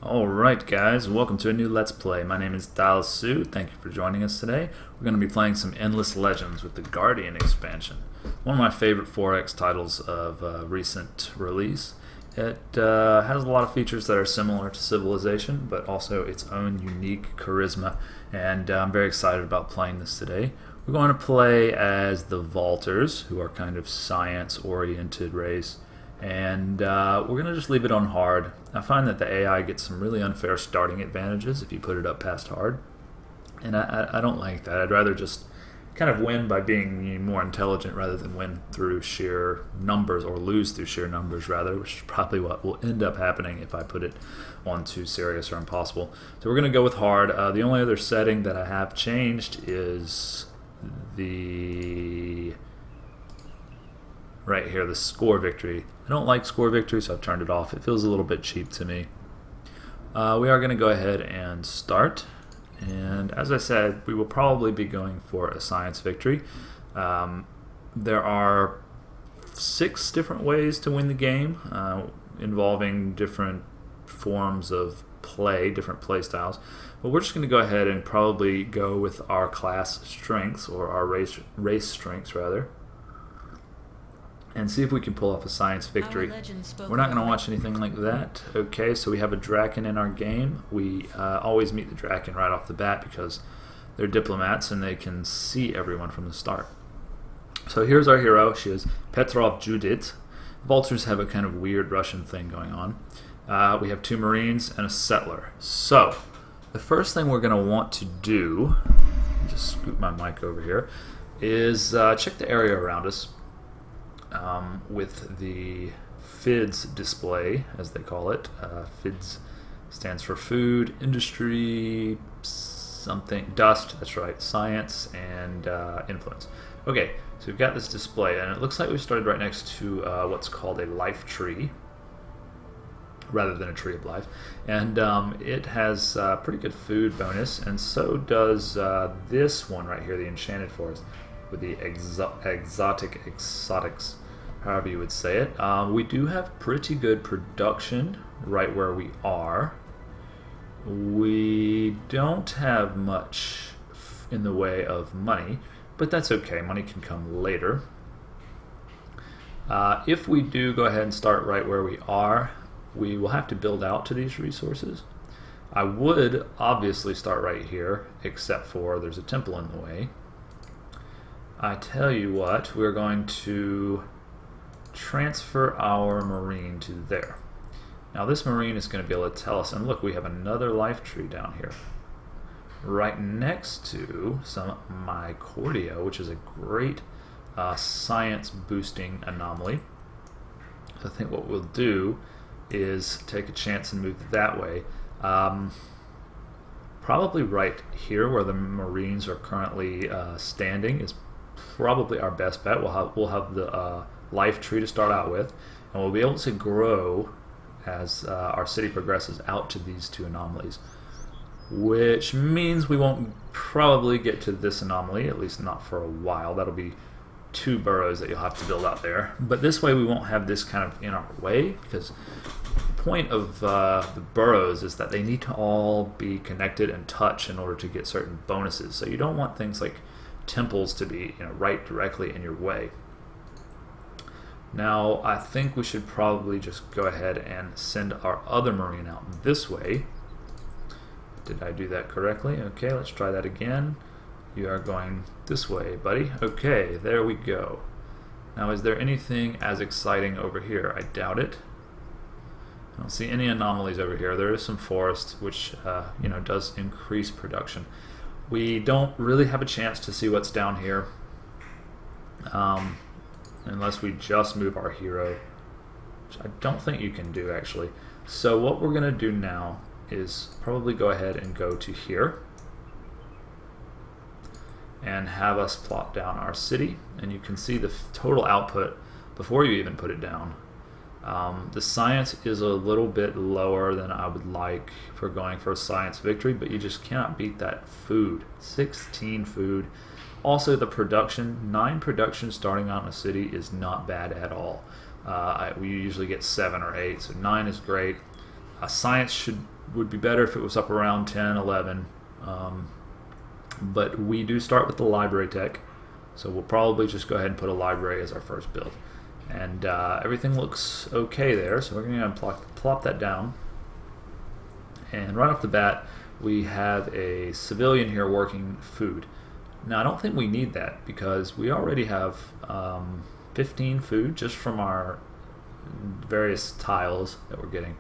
Alright guys, welcome to a new Let's Play. My name is Dalsu. Thank you for joining us today. We're going to be playing some Endless Legends with the Guardian expansion. One of my favorite 4X titles of recent release. It has a lot of features that are similar to Civilization, but also its own unique charisma, and I'm very excited about playing this today. We're going to play as the Vaulters, who are kind of science-oriented race. And we're going to just leave it on hard. I find that the AI gets some really unfair starting advantages if you put it up past hard. And I don't like that. I'd rather just kind of win by being more intelligent rather than win through sheer numbers, or lose through sheer numbers rather, which is probably what will end up happening if I put it on too serious or impossible. So we're going to go with hard. The only other setting that I have changed is the... right here, the score victory. I don't like score victory, so I've turned it off. It feels a little bit cheap to me. We are going to go ahead and start. And as I said, we will probably be going for a science victory. There are 6 different ways to win the game, involving different forms of play, different play styles. But we're just going to go ahead and probably go with our class strengths, or our race strengths rather, and see if we can pull off a science victory. We're not going to watch anything like that. Okay, so we have a Draken in our game. We always meet the Draken right off the bat because they're diplomats and they can see everyone from the start. So here's our hero. She is Petrov Judit. Vultures have a kind of weird Russian thing going on. We have 2 Marines and a settler. So the first thing we're going to want to do, just scoot my mic over here, is check the area around us. With the FIDS display, as they call it. FIDS stands for Food, Industry, something, Dust, that's right, Science, and Influence. Okay, so we've got this display, and it looks like we've started right next to what's called a life tree, rather than a tree of life. And it has pretty good food bonus, and so does this one right here, the Enchanted Forest, with the exotics, however you would say it. We do have pretty good production right where we are. We don't have much in the way of money, but that's okay. Money can come later. If we do go ahead and start right where we are, we will have to build out to these resources. I would obviously start right here, except for there's a temple in the way. I tell you what, we're going to transfer our Marine to there. Now this Marine is going to be able to tell us, and look, we have another life tree down here, right next to some Mycordia, which is a great science boosting anomaly. So I think what we'll do is take a chance and move that way. Probably right here where the Marines are currently standing is probably our best bet. We'll have the life tree to start out with, and we'll be able to grow as our city progresses out to these 2 anomalies, which means we won't probably get to this anomaly, at least not for a while. That'll be 2 boroughs that you'll have to build out there, but this way we won't have this kind of in our way, because the point of the boroughs is that they need to all be connected and touch in order to get certain bonuses. So you don't want things like temples to be right directly in your way. Now I think we should probably just go ahead and send our other Marine out this way. Did I do that correctly? Okay, let's try that again. You are going this way, buddy. Okay, there we go. Now is there anything as exciting over here? I doubt it. I don't see any anomalies over here. There is some forest, which does increase production. We don't really have a chance to see what's down here unless we just move our hero, which I don't think you can do actually. So what we're going to do now is probably go ahead and go to here and have us plot down our city, and you can see the total output before you even put it down. The science is a little bit lower than I would like for going for a science victory, but you just cannot beat that food. 16 food. Also the production, 9 production starting out in a city is not bad at all. We usually get 7 or 8, so 9 is great. Science should would be better if it was up around 10, 11. But we do start with the library tech, so we'll probably just go ahead and put a library as our first build. And everything looks okay there, so we're going to plop that down. And right off the bat, we have a civilian here working food. Now, I don't think we need that because we already have 15 food just from our various tiles that we're getting.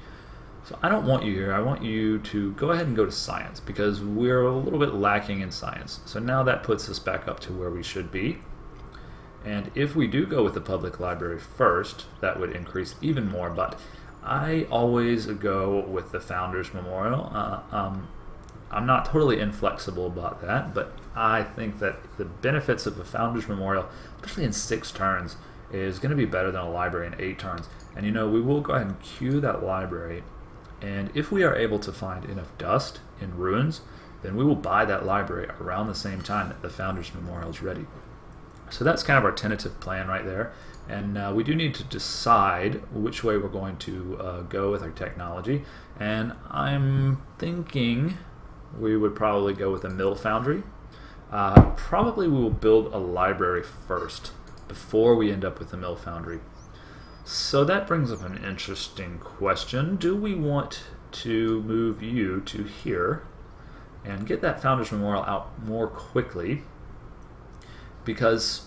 So I don't want you here. I want you to go ahead and go to science because we're a little bit lacking in science. So now that puts us back up to where we should be. And if we do go with the public library first, that would increase even more. But I always go with the Founders Memorial. I'm not totally inflexible about that, but I think that the benefits of the Founders Memorial, especially in 6 turns, is going to be better than a library in 8 turns. And you know, we will go ahead and queue that library, and if we are able to find enough dust in ruins, then we will buy that library around the same time that the Founders Memorial is ready. So that's kind of our tentative plan right there. And we do need to decide which way we're going to go with our technology. And I'm thinking we would probably go with a mill foundry. Probably we will build a library first before we end up with a mill foundry. So that brings up an interesting question. Do we want to move you to here and get that Founders Memorial out more quickly? Because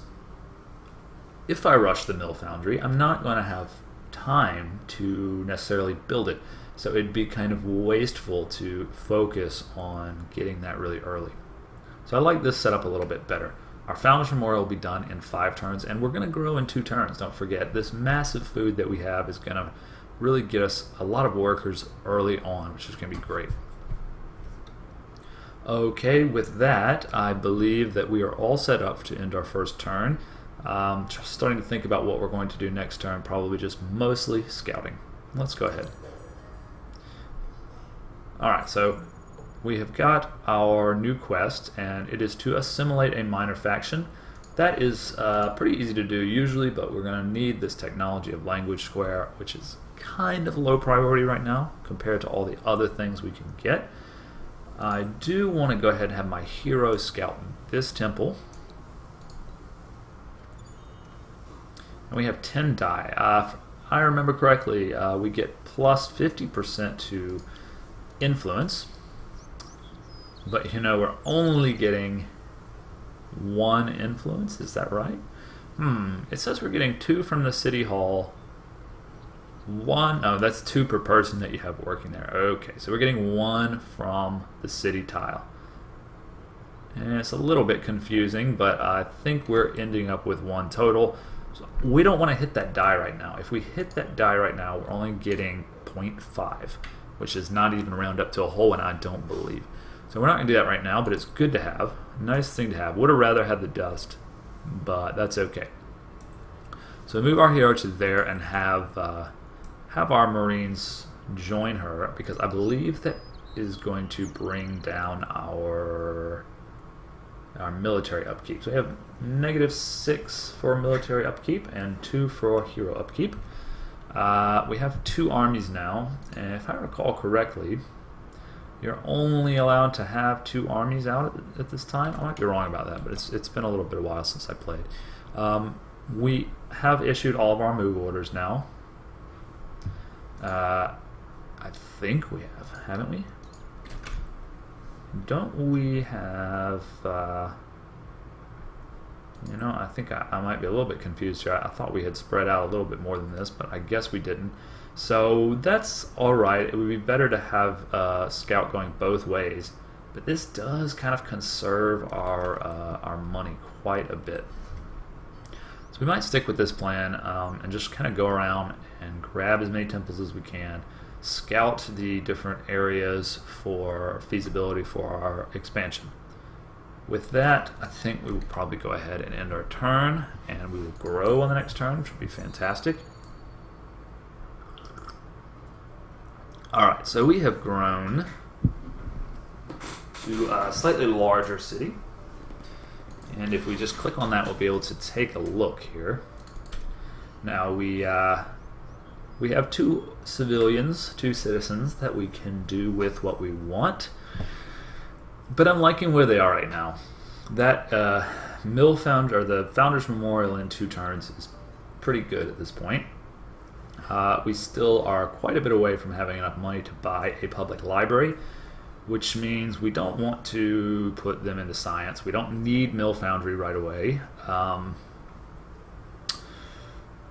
if I rush the mill foundry, I'm not going to have time to necessarily build it. So it'd be kind of wasteful to focus on getting that really early. So I like this setup a little bit better. Our Founders Memorial will be done in 5 turns, and we're going to grow in 2 turns. Don't forget, this massive food that we have is going to really get us a lot of workers early on, which is going to be great. Okay, with that, I believe that we are all set up to end our first turn. Just starting to think about what we're going to do next turn, probably just mostly scouting. Let's go ahead. Alright, so we have got our new quest, and it is to assimilate a minor faction. That is pretty easy to do usually, but we're going to need this technology of Language Square, which is kind of low priority right now compared to all the other things we can get. I do want to go ahead and have my hero scout this temple. And we have 10 die. If I remember correctly, we get plus 50% to influence. But you know, we're only getting 1 influence, is that right? It says we're getting 2 from the City Hall. 1, no, that's 2 per person that you have working there. Okay, so we're getting 1 from the city tile. And it's a little bit confusing, but I think we're ending up with 1 total. So we don't want to hit that die right now. If we hit that die right now, we're only getting 0.5, which is not even round up to a whole, and I don't believe. So we're not going to do that right now, but it's good to have. Nice thing to have. Would have rather had the dust, but that's okay. So move our hero to there and have our Marines join her, because I believe that is going to bring down our military upkeep. So we have -6 for military upkeep and 2 for hero upkeep. We have 2 armies now, and if I recall correctly, you're only allowed to have 2 armies out at this time. I might be wrong about that, but it's been a little bit of a while since I played. We have issued all of our move orders now. I think we have, haven't we? Don't we have... you know, I think I might be a little bit confused here. I thought we had spread out a little bit more than this, but I guess we didn't. So that's alright. It would be better to have Scout going both ways, but this does kind of conserve our money quite a bit. So we might stick with this plan and just kind of go around and grab as many temples as we can, scout the different areas for feasibility for our expansion. With that, I think we will probably go ahead and end our turn, and we will grow on the next turn, which will be fantastic. Alright, so we have grown to a slightly larger city. And if we just click on that, we'll be able to take a look here. Now we We have 2 civilians, 2 citizens that we can do with what we want. But I'm liking where they are right now. That the Founders Memorial in 2 turns is pretty good at this point. We still are quite a bit away from having enough money to buy a public library, which means we don't want to put them into science. We don't need Mill Foundry right away.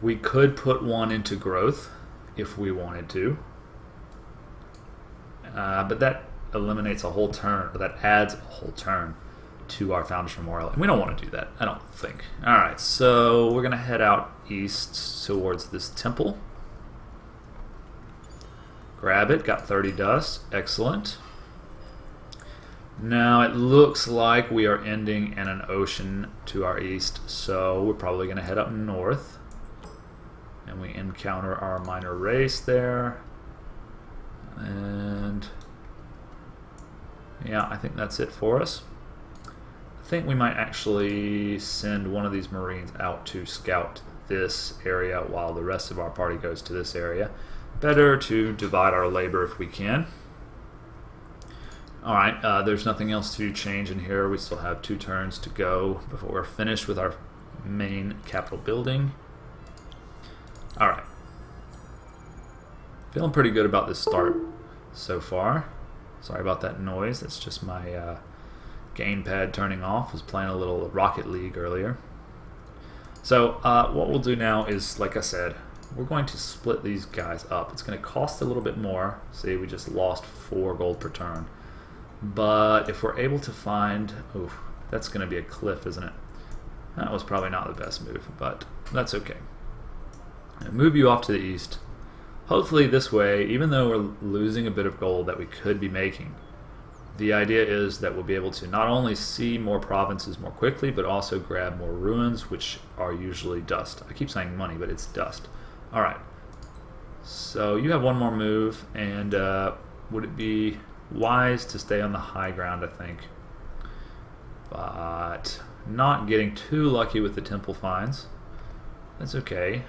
We could put one into growth if we wanted to, but that eliminates a whole turn, or that adds a whole turn to our Founders Memorial, and we don't want to do that, I don't think. Alright, so we're going to head out east towards this temple. Grab it, got 30 dust, excellent. Now it looks like we are ending in an ocean to our east, so we're probably going to head up north. And we encounter our minor race there. And yeah, I think that's it for us. I think we might actually send one of these Marines out to scout this area while the rest of our party goes to this area. Better to divide our labor if we can. Alright, there's nothing else to change in here. We still have 2 turns to go before we're finished with our main capital building. Alright. Feeling pretty good about this start so far. Sorry about that noise. That's just my gamepad turning off. I was playing a little Rocket League earlier. So what we'll do now is, like I said, we're going to split these guys up. It's going to cost a little bit more. See, we just lost 4 gold per turn. But if we're able to find... Oh, that's going to be a cliff, isn't it? That was probably not the best move, but that's okay. Move you off to the east. Hopefully this way, even though we're losing a bit of gold that we could be making, the idea is that we'll be able to not only see more provinces more quickly, but also grab more ruins, which are usually dust. I keep saying money, but it's dust. Alright. So you have one more move, and would it be wise to stay on the high ground, I think. But not getting too lucky with the temple finds. That's okay.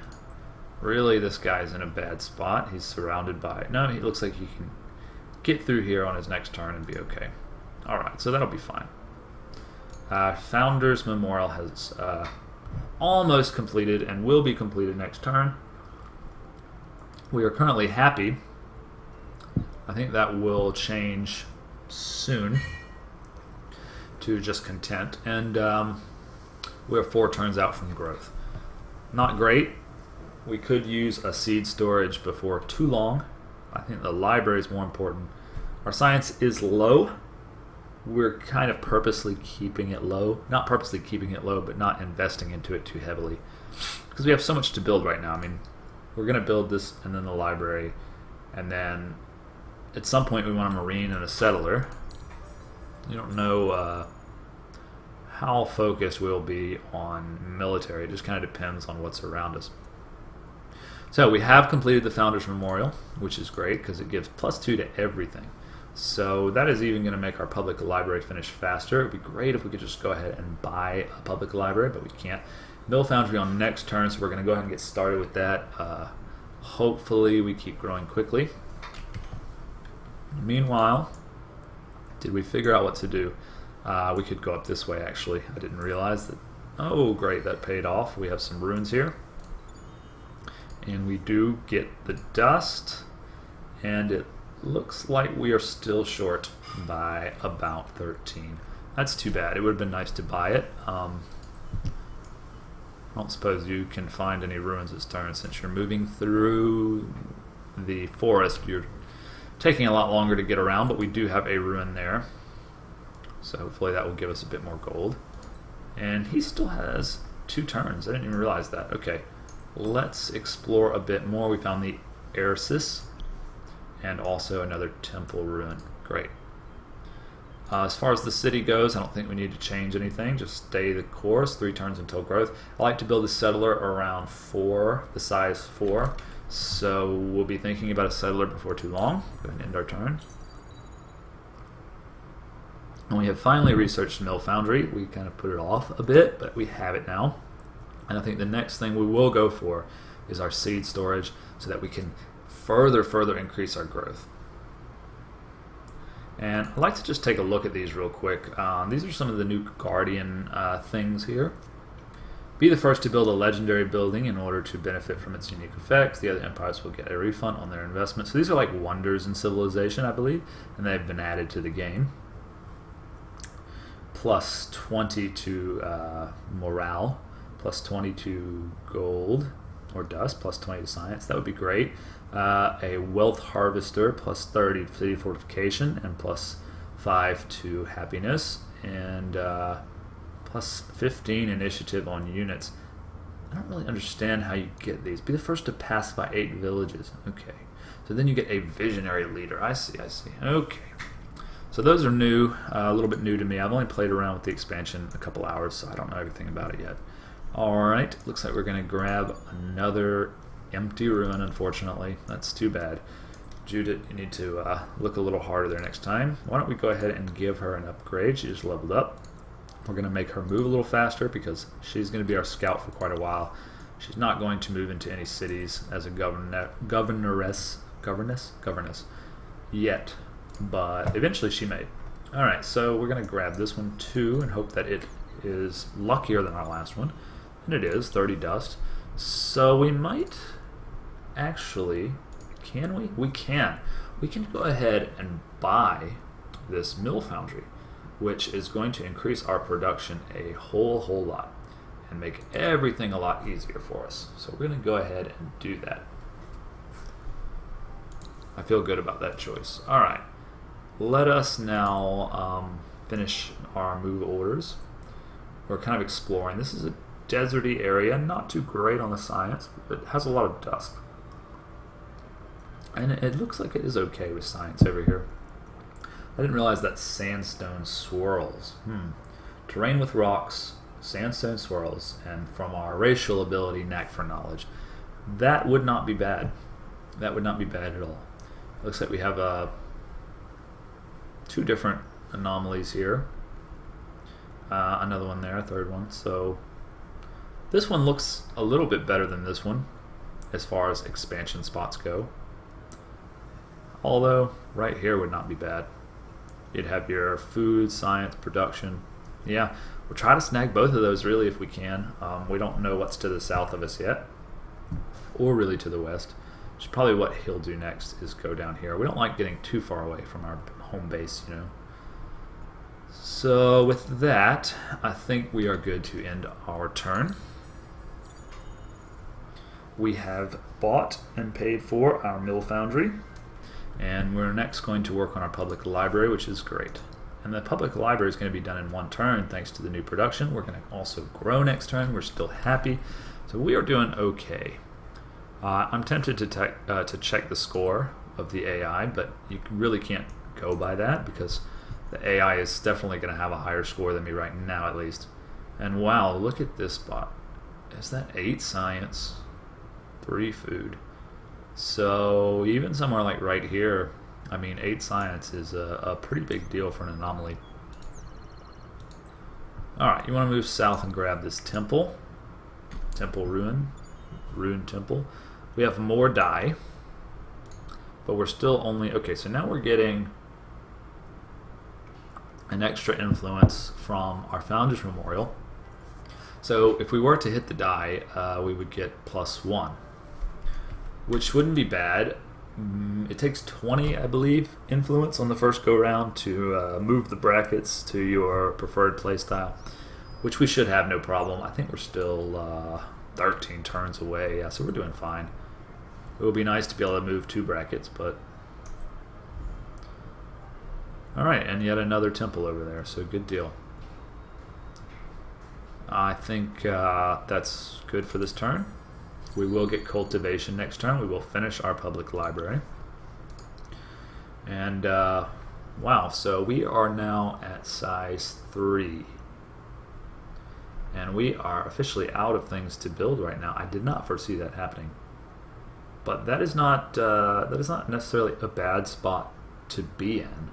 Really, this guy's in a bad spot. He's surrounded by... No, he looks like he can get through here on his next turn and be okay. Alright, so that'll be fine. Founders Memorial has almost completed and will be completed next turn. We are currently happy. I think that will change soon to just content. And we're 4 turns out from growth. Not great. We could use a seed storage before too long. I think the library is more important. Our science is low. We're kind of purposely keeping it low. Not purposely keeping it low, but not investing into it too heavily. Because we have so much to build right now. I mean, we're going to build this and then the library. And then at some point we want a marine and a settler. You don't know how focused we'll be on military. It just kind of depends on what's around us. So we have completed the Founders Memorial, which is great because it gives +2 to everything. So that is even going to make our public library finish faster. It would be great if we could just go ahead and buy a public library, but we can't. Mill Foundry on next turn, so we're going to go ahead and get started with that. Hopefully we keep growing quickly. Meanwhile, did we figure out what to do? We could go up this way, actually. I didn't realize that. Oh, great, that paid off. We have some ruins here. And we do get the dust, and it looks like we are still short by about 13. That's too bad. It would have been nice to buy it. I don't suppose you can find any ruins this turn since you're moving through the forest. You're taking a lot longer to get around, but we do have a ruin there. So hopefully that will give us a bit more gold. And he still has 2 turns. I didn't even realize that. Okay. Let's explore a bit more. We found the Ersis and also another temple ruin. Great. As far as the city goes, I don't think we need to change anything. Just stay the course, 3 turns until growth. I like to build a settler around 4, the size 4. So we'll be thinking about a settler before too long. Go ahead and end our turn. And we have finally researched Mill Foundry. We kind of put it off a bit, but we have it now. And I think the next thing we will go for is our seed storage so that we can further increase our growth. And I'd like to just take a look at these real quick. These are some of the new Guardian things here. Be the first to build a legendary building in order to benefit from its unique effects. The other empires will get a refund on their investment. So these are like wonders in civilization, I believe, and they've been added to the game. Plus 20 to morale, plus 20 to gold or dust, plus 20 to science. That would be great. A wealth harvester, plus 30 to city fortification, and plus 5 to happiness, and plus 15 initiative on units. I don't really understand how you get these. Be the first to pacify 8 villages. Okay. So then you get a visionary leader. I see. Okay. So those are new, a little bit new to me. I've only played around with the expansion a couple hours, so I don't know everything about it yet. Alright, looks like we're going to grab another empty ruin, unfortunately. That's too bad. Judith, you need to look a little harder there next time. Why don't we go ahead and give her an upgrade? She just leveled up. We're going to make her move a little faster because she's going to be our scout for quite a while. She's not going to move into any cities as a governess yet, but eventually she may. Alright, so we're going to grab this one too and hope that it is luckier than our last one. And it is, 30 dust. So we might actually, can we? We can. We can go ahead and buy this mill foundry, which is going to increase our production a whole lot and make everything a lot easier for us. So we're going to go ahead and do that. I feel good about that choice. Alright, let us now finish our move orders. We're kind of exploring. This is a deserty area, not too great on the science, but it has a lot of dust. And it looks like it is okay with science over here. I didn't realize that sandstone swirls. Terrain with rocks, sandstone swirls, and from our racial ability, knack for knowledge. That would not be bad. That would not be bad at all. Looks like we have 2 different anomalies here. Another one there, a third one. So this one looks a little bit better than this one as far as expansion spots go. Although right here would not be bad. You'd have your food, science, production. Yeah, we'll try to snag both of those really if we can. We don't know what's to the south of us yet, or really to the west. Which is probably what he'll do next, is go down here. We don't like getting too far away from our home base, you know. So with that, I think we are good to end our turn. We have bought and paid for our mill foundry. And we're next going to work on our public library, which is great. And the public library is going to be done in 1 turn thanks to the new production. We're going to also grow next turn. We're still happy. So we are doing okay. I'm tempted to check the score of the AI, but you really can't go by that because the AI is definitely going to have a higher score than me right now at least. And wow, look at this spot. Is that 8 science, 3 food? So even somewhere like right here, I mean 8 science is a pretty big deal for an anomaly. Alright, you want to move south and grab this temple. Temple ruin. Ruined temple. We have more dye. But we're still only... Okay, so now we're getting an extra influence from our Founders Memorial. So if we were to hit the dye, we would get +1. Which wouldn't be bad. It takes 20, I believe, influence on the first go-round to move the brackets to your preferred playstyle, which we should have no problem. I think we're still 13 turns away, yeah, so we're doing fine. It would be nice to be able to move 2 brackets, but... Alright, and yet another temple over there, so good deal. I think that's good for this turn. We will get cultivation next turn. We will finish our public library. And, wow, so we are now at size 3. And we are officially out of things to build right now. I did not foresee that happening. But that is not necessarily a bad spot to be in.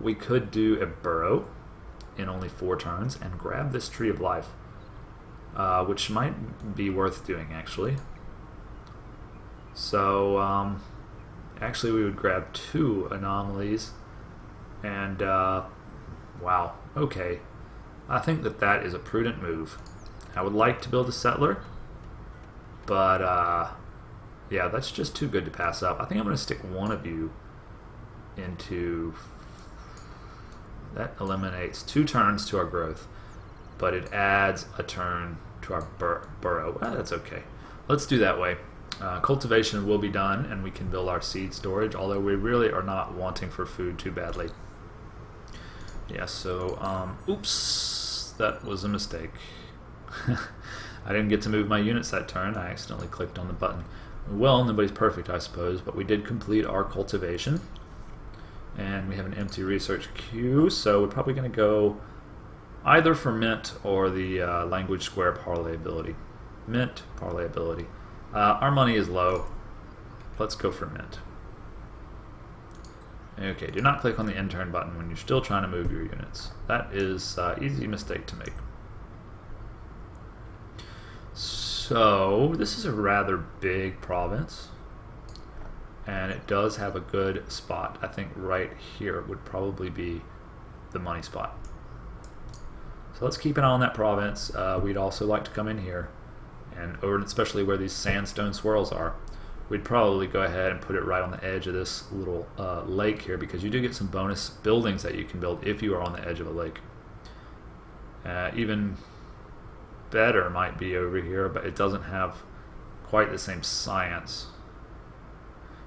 We could do a burrow in only 4 turns and grab this Tree of Life. Which might be worth doing, actually. So actually we would grab 2 anomalies, and wow, okay. I think that is a prudent move. I would like to build a settler, but yeah, that's just too good to pass up. I think I'm going to stick one of you into... That eliminates 2 turns to our growth, but it adds a turn to our burrow. Well, that's okay. Let's do that way. Cultivation will be done, and we can build our seed storage, although we really are not wanting for food too badly. Yeah, so, oops, that was a mistake. I didn't get to move my units that turn. I accidentally clicked on the button. Well, nobody's perfect, I suppose, but we did complete our cultivation. And we have an empty research queue, so we're probably going to go either for mint or the language square parlay ability. Mint, parlay ability. Our money is low. Let's go for mint. Okay, do not click on the intern button when you're still trying to move your units. That is an easy mistake to make. So, this is a rather big province, and it does have a good spot. I think right here would probably be the money spot. So let's keep an eye on that province. We'd also like to come in here, and especially where these sandstone swirls are, we'd probably go ahead and put it right on the edge of this little lake here, because you do get some bonus buildings that you can build if you are on the edge of a lake. Even better might be over here, but it doesn't have quite the same science.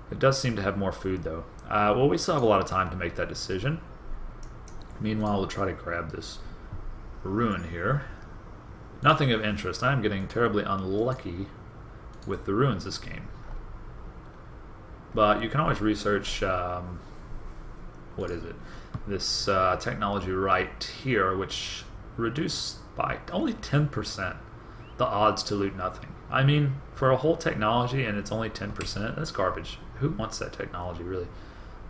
It does seem to have more food though. Well, we still have a lot of time to make that decision. Meanwhile, we'll try to grab this ruin here. Nothing of interest. I'm getting terribly unlucky with the ruins this game. But you can always research, what is it? This technology right here, which reduced by only 10% the odds to loot nothing. I mean, for a whole technology and it's only 10%, that's garbage. Who wants that technology, really?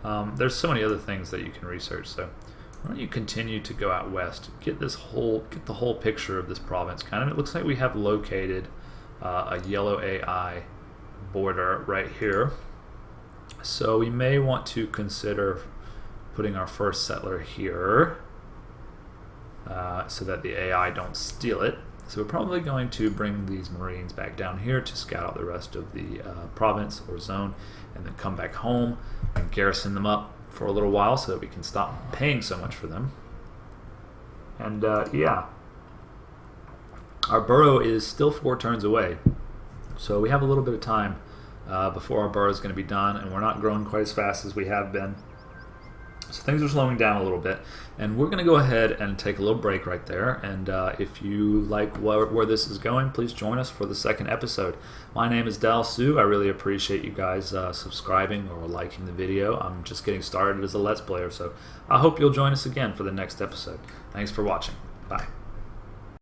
There's so many other things that you can research, so why don't you continue to go out west, get the whole picture of this province. Kind of, it looks like we have located a yellow AI border right here. So we may want to consider putting our first settler here so that the AI don't steal it. So we're probably going to bring these Marines back down here to scout out the rest of the province or zone, and then come back home and garrison them up for a little while so that we can stop paying so much for them. And yeah, our burrow is still 4 turns away, so we have a little bit of time before our burrow is going to be done, and we're not growing quite as fast as we have been. So things are slowing down a little bit, and we're going to go ahead and take a little break right there. And if you like where this is going, please join us for the second episode. My name is Dal Su. I really appreciate you guys subscribing or liking the video. I'm just getting started as a Let's Player, so I hope you'll join us again for the next episode. Thanks for watching. Bye.